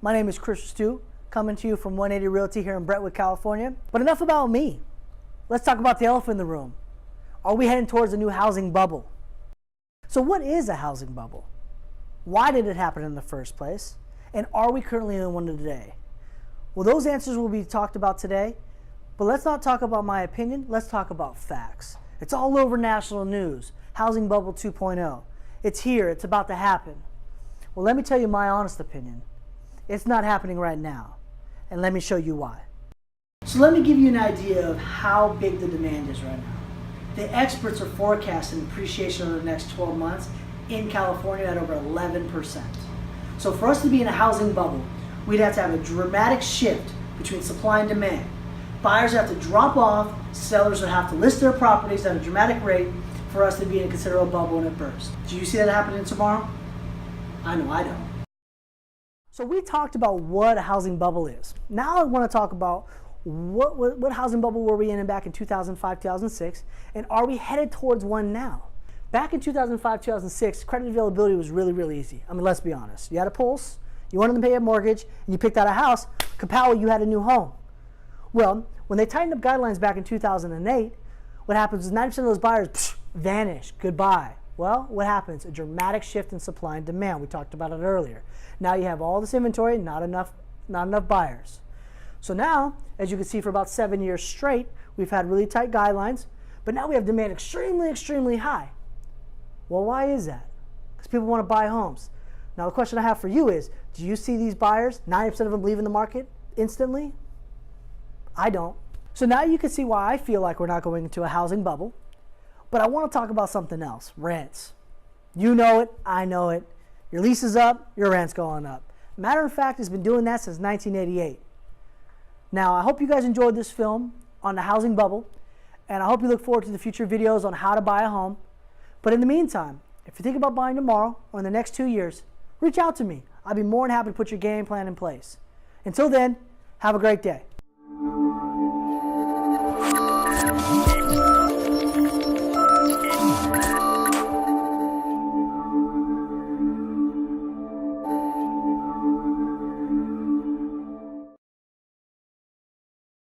My name is Chris Stu, coming to you from 180 Realty here in Brentwood, California. But enough about me. Let's talk about the elephant in the room. Are we heading towards a new housing bubble? So what is a housing bubble? Why did it happen in the first place? And are we currently in one today? Well, those answers will be talked about today, but let's not talk about my opinion, let's talk about facts. It's all over national news. Housing bubble 2.0. It's here, it's about to happen. Well, let me tell you my honest opinion. It's not happening right now, and let me show you why. So let me give you an idea of how big the demand is right now. The experts are forecasting appreciation over the next 12 months in California at over 11%. So for us to be in a housing bubble, we'd have to have a dramatic shift between supply and demand. Buyers have to drop off, sellers would have to list their properties at a dramatic rate for us to be in a considerable bubble when it bursts. Do you see that happening tomorrow? I know I don't. So we talked about what a housing bubble is. Now I want to talk about what housing bubble were we in back in 2005, 2006, and are we headed towards one now? Back in 2005, 2006, credit availability was really, really easy. I mean, let's be honest. You had a pulse, you wanted to pay a mortgage, and you picked out a house, kapow, you had a new home. Well, when they tightened up guidelines back in 2008, what happens is 90% of those buyers vanish, goodbye. Well, what happens? A dramatic shift in supply and demand. We talked about it earlier. Now you have all this inventory, not enough buyers. So now, as you can see, for about 7 years straight, we've had really tight guidelines, but now we have demand extremely, extremely high. Well, why is that? Because people want to buy homes. Now the question I have for you is, do you see these buyers, 90% of them leaving the market instantly? I don't. So now you can see why I feel like we're not going into a housing bubble. But I want to talk about something else, rents. You know it, I know it. Your lease is up, your rent's going up. Matter of fact, it's been doing that since 1988. Now, I hope you guys enjoyed this film on the housing bubble, and I hope you look forward to the future videos on how to buy a home. But in the meantime, if you think about buying tomorrow or in the next 2 years, reach out to me. I'd be more than happy to put your game plan in place. Until then, have a great day.